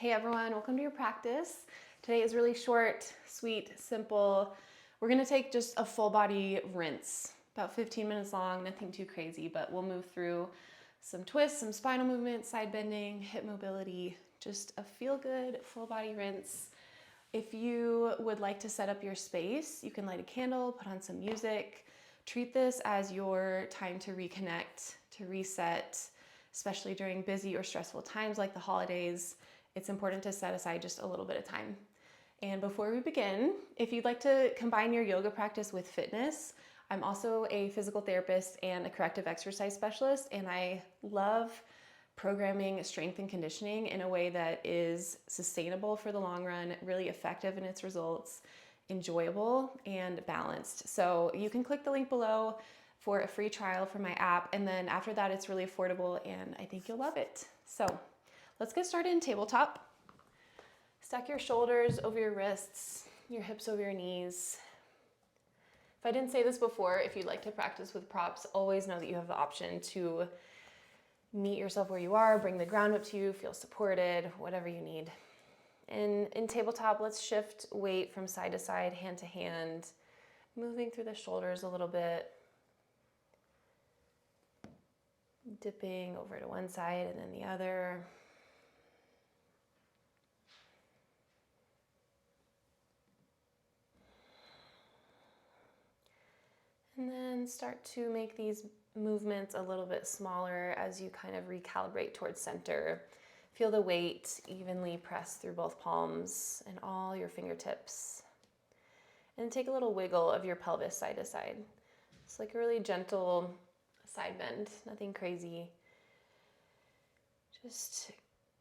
Hey everyone, welcome to your practice. Today is really short, sweet, simple. We're gonna take just a full body rinse, about 15 minutes long, nothing too crazy, but we'll move through some twists, some spinal movement, side bending, hip mobility, just a feel good full body rinse. If you would like to set up your space, you can light a candle, put on some music. Treat this as your time to reconnect, to reset, especially during busy or stressful times like the holidays. It's important to set aside just a little bit of time. And before we begin, if you'd like to combine your yoga practice with fitness, I'm also a physical therapist and a corrective exercise specialist, and I love programming strength and conditioning in a way that is sustainable for the long run, really effective in its results, enjoyable, and balanced. So you can click the link below for a free trial for my app, and then after that it's really affordable and I think you'll love it. So let's get started in tabletop. Stack your shoulders over your wrists, your hips over your knees. If I didn't say this before, if you'd like to practice with props, always know that you have the option to meet yourself where you are, bring the ground up to you, feel supported, whatever you need. In tabletop, let's shift weight from side to side, hand to hand, moving through the shoulders a little bit, dipping over to one side and then the other. And then start to make these movements a little bit smaller as you kind of recalibrate towards center. Feel the weight evenly press through both palms and all your fingertips. And take a little wiggle of your pelvis side to side. It's like a really gentle side bend, nothing crazy. Just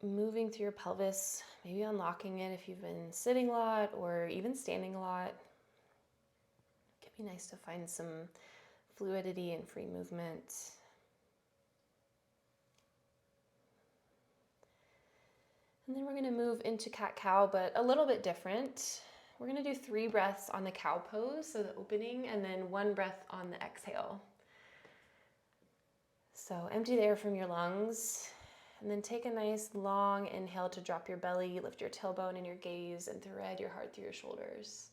moving through your pelvis, maybe unlocking it if you've been sitting a lot or even standing a lot. It could be nice to find some fluidity and free movement. And then we're going to move into cat-cow, but a little bit different. We're going to do 3 breaths on the cow pose, so the opening, and then 1 breath on the exhale. So empty the air from your lungs, and then take a nice long inhale to drop your belly, lift your tailbone and your gaze, and thread your heart through your shoulders.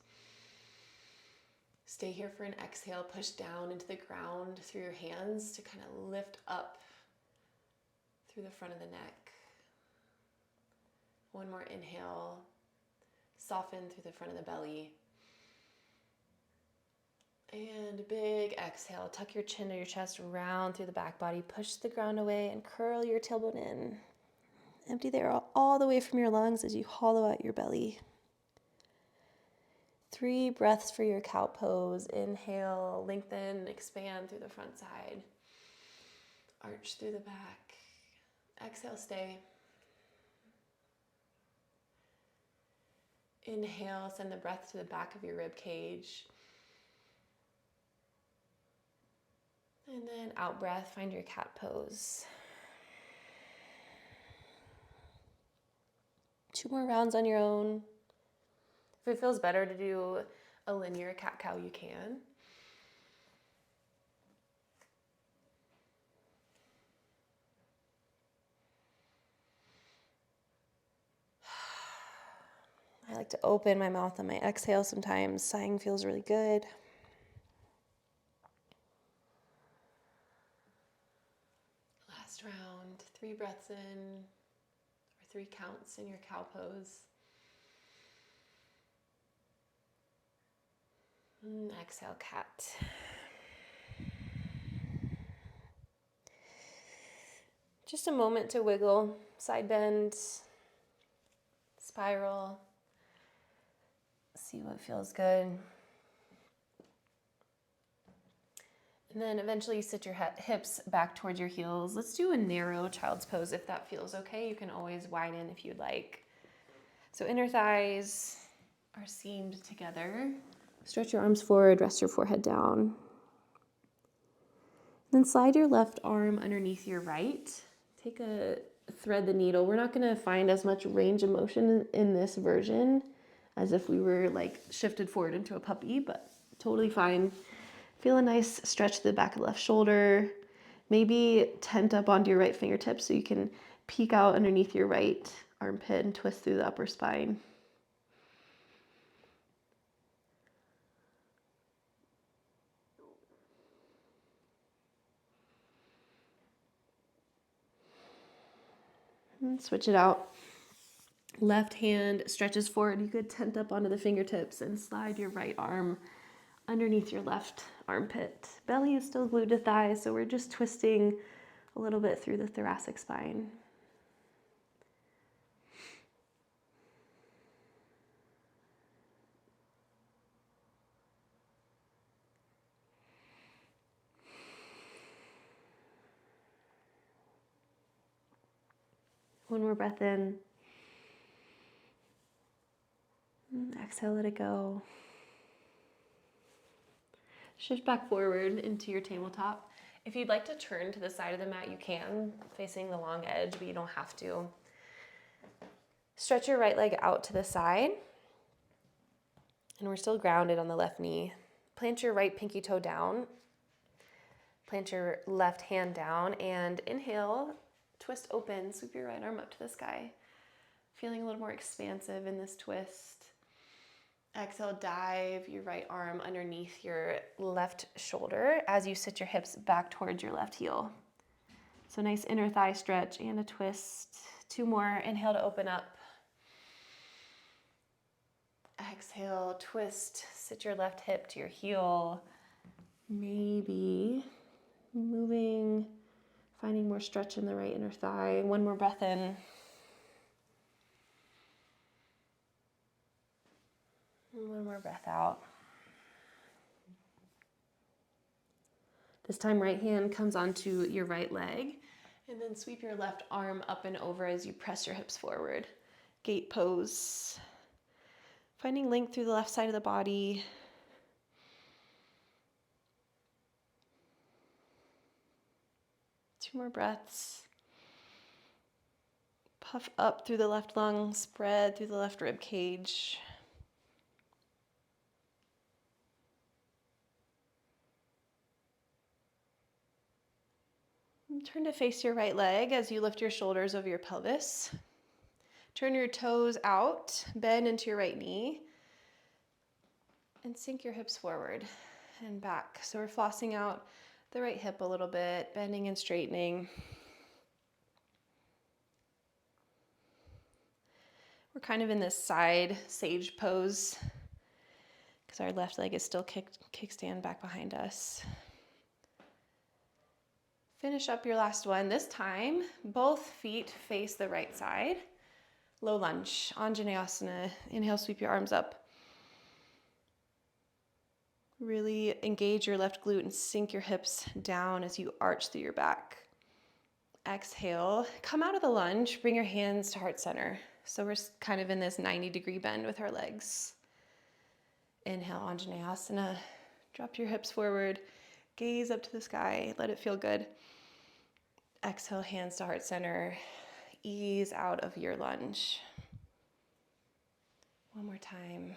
Stay here for an exhale, push down into the ground through your hands to kind of lift up through the front of the neck. 1 more inhale, soften through the front of the belly. And big exhale, tuck your chin to your chest, round through the back body, push the ground away and curl your tailbone in. Empty the air all the way from your lungs as you hollow out your belly. 3 breaths for your cow pose. Inhale, lengthen, expand through the front side. Arch through the back. Exhale, stay. Inhale, send the breath to the back of your rib cage. And then out breath, find your cat pose. 2 more rounds on your own. If it feels better to do a linear cat-cow, you can. I like to open my mouth on my exhale sometimes. Sighing feels really good. Last round, 3 breaths in, or 3 counts in your cow pose. Exhale, cat. Just a moment to wiggle, side bend, spiral. See what feels good. And then eventually sit your hips back towards your heels. Let's do a narrow child's pose if that feels okay. You can always widen if you'd like. So inner thighs are seamed together. Stretch your arms forward, rest your forehead down. Then slide your left arm underneath your right. Thread the needle. We're not going to find as much range of motion in this version as if we were like shifted forward into a puppy, but totally fine. Feel a nice stretch to the back of the left shoulder. Maybe tent up onto your right fingertips so you can peek out underneath your right armpit and twist through the upper spine. And switch it out. Left hand stretches forward. You could tent up onto the fingertips and slide your right arm underneath your left armpit. Belly is still glued to thighs, so we're just twisting a little bit through the thoracic spine. One more breath in. Exhale, let it go. Shift back forward into your tabletop. If you'd like to turn to the side of the mat, you can, facing the long edge, but you don't have to. Stretch your right leg out to the side. And we're still grounded on the left knee. Plant your right pinky toe down. Plant your left hand down and inhale, twist open, sweep your right arm up to the sky. Feeling a little more expansive in this twist. Exhale, dive your right arm underneath your left shoulder as you sit your hips back towards your left heel. So nice inner thigh stretch and a twist. Two more. Inhale to open up. Exhale, twist, sit your left hip to your heel. Maybe moving, finding more stretch in the right inner thigh. One more breath in. And one more breath out. This time, right hand comes onto your right leg, and then sweep your left arm up and over as you press your hips forward. Gate pose. Finding length through the left side of the body. Two more breaths. Puff up through the left lung, spread through the left rib cage. And turn to face your right leg as you lift your shoulders over your pelvis. Turn your toes out, bend into your right knee, and sink your hips forward and back. So we're flossing out the right hip a little bit, bending and straightening. We're kind of in this side sage pose because our left leg is still kickstand back behind us. Finish up your last one. This time, both feet face the right side. Low lunge, Anjaneyasana. Inhale, sweep your arms up. Really engage your left glute and sink your hips down as you arch through your back. Exhale, come out of the lunge, bring your hands to heart center. So we're kind of in this 90-degree bend with our legs. Inhale, Anjaneyasana. Drop your hips forward, gaze up to the sky, let it feel good. Exhale, hands to heart center. Ease out of your lunge. One more time.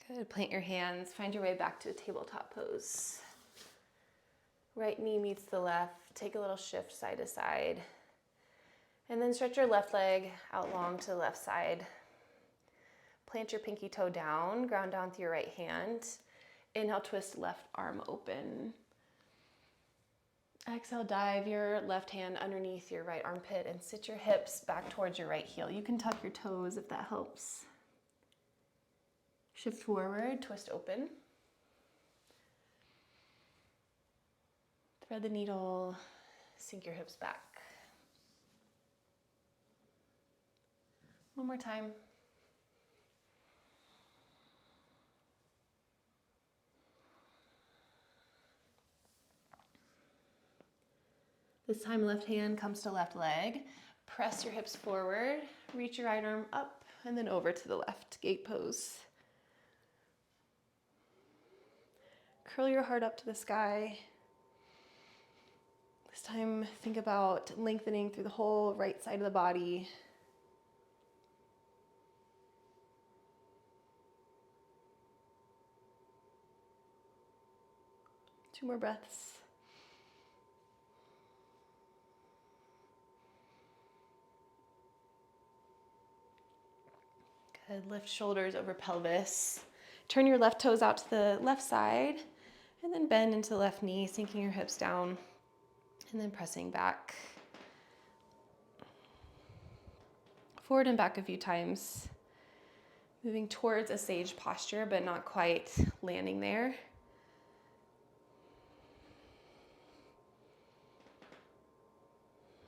Good. Plant your hands. Find your way back to a tabletop pose. Right knee meets the left. Take a little shift side to side. And then stretch your left leg out long to the left side. Plant your pinky toe down, ground down through your right hand. Inhale, twist left arm open. Exhale, dive your left hand underneath your right armpit and sit your hips back towards your right heel. You can tuck your toes if that helps. Shift forward, twist open. Thread the needle, sink your hips back. One more time. This time, left hand comes to left leg. Press your hips forward, reach your right arm up, and then over to the left, gate pose. Curl your heart up to the sky. This time, think about lengthening through the whole right side of the body. 2 more breaths. Good. Lift shoulders over pelvis. Turn your left toes out to the left side, and then bend into the left knee, sinking your hips down, and then pressing back. Forward and back a few times. Moving towards a sage posture, but not quite landing there.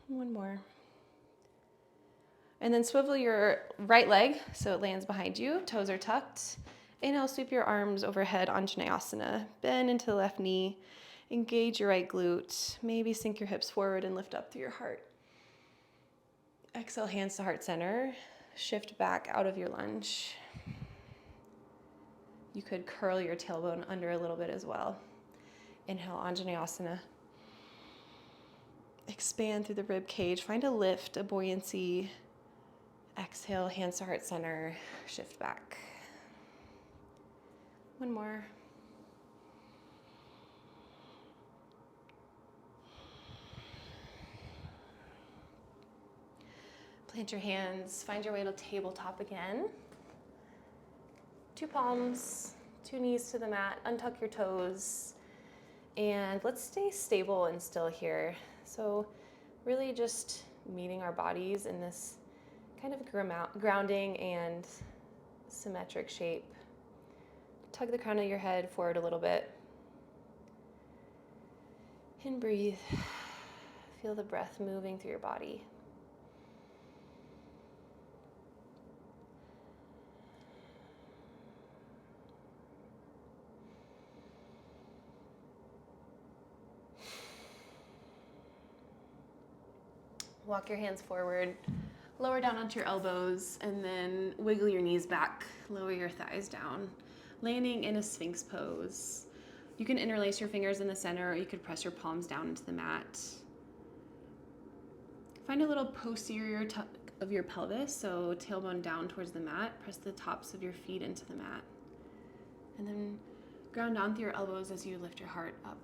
One more. And then swivel your right leg so it lands behind you. Toes are tucked. Inhale, sweep your arms overhead, Anjaneyasana. Bend into the left knee. Engage your right glute. Maybe sink your hips forward and lift up through your heart. Exhale, hands to heart center. Shift back out of your lunge. You could curl your tailbone under a little bit as well. Inhale, Anjaneyasana. Expand through the rib cage. Find a lift, a buoyancy. Exhale, hands to heart center. Shift back. One more. Plant your hands. Find your way to tabletop again. 2 palms, 2 knees to the mat. Untuck your toes. And let's stay stable and still here. So really just meeting our bodies in this kind of grounding and symmetric shape. Tug the crown of your head forward a little bit. And breathe. Feel the breath moving through your body. Walk your hands forward, lower down onto your elbows, and then wiggle your knees back, lower your thighs down, landing in a Sphinx pose. You can interlace your fingers in the center, or you could press your palms down into the mat. Find a little posterior tuck of your pelvis, so tailbone down towards the mat. Press the tops of your feet into the mat. And then ground down through your elbows as you lift your heart up.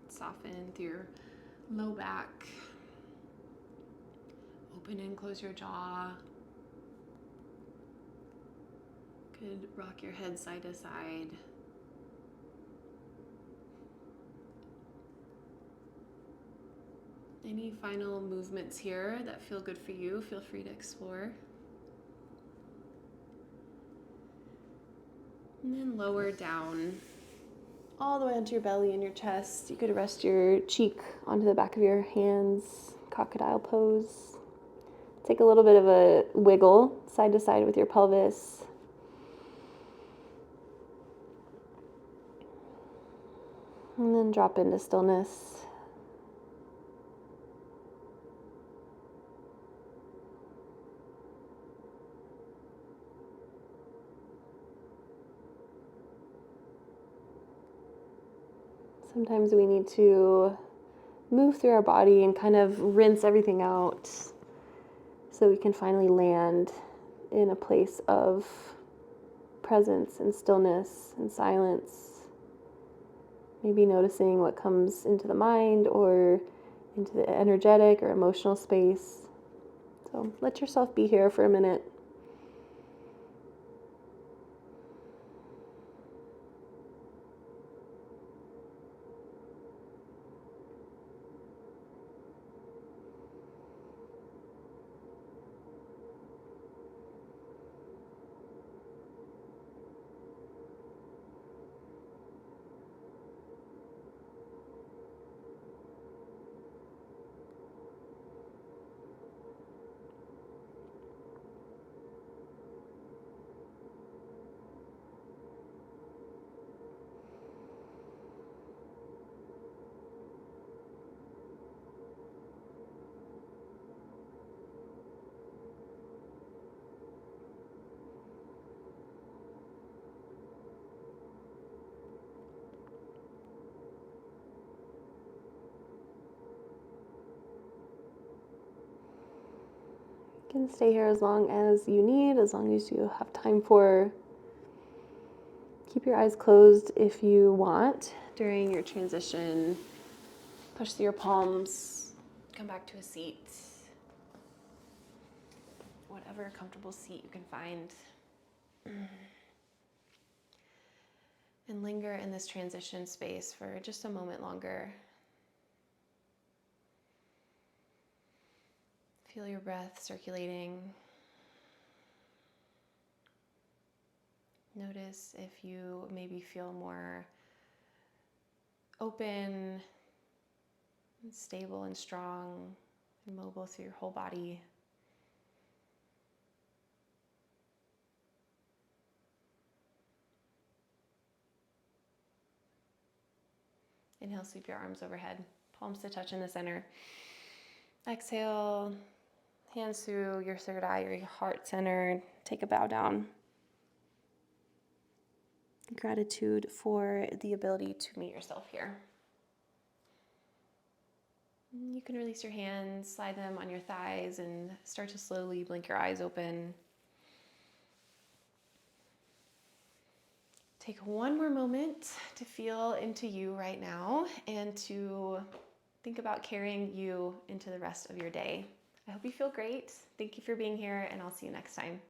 Soften through your low back. Open and close your jaw. Could rock your head side to side. Any final movements here that feel good for you, feel free to explore. And then lower down all the way onto your belly and your chest. You could rest your cheek onto the back of your hands, crocodile pose. Take a little bit of a wiggle side to side with your pelvis. And then drop into stillness. Sometimes we need to move through our body and kind of rinse everything out so we can finally land in a place of presence and stillness and silence. Maybe noticing what comes into the mind or into the energetic or emotional space. So let yourself be here for a minute. can stay here as long as you need, as long as you have time for. Keep your eyes closed if you want during your transition. Push through your palms, come back to a seat. Whatever comfortable seat you can find. And linger in this transition space for just a moment longer. Feel your breath circulating. Notice if you maybe feel more open, and stable and strong and mobile through your whole body. Inhale, sweep your arms overhead, palms to touch in the center. Exhale, hands through your third eye, your heart center. Take a bow down. Gratitude for the ability to meet yourself here. You can release your hands, slide them on your thighs, and start to slowly blink your eyes open. Take one more moment to feel into you right now and to think about carrying you into the rest of your day. I hope you feel great. Thank you for being here, and I'll see you next time.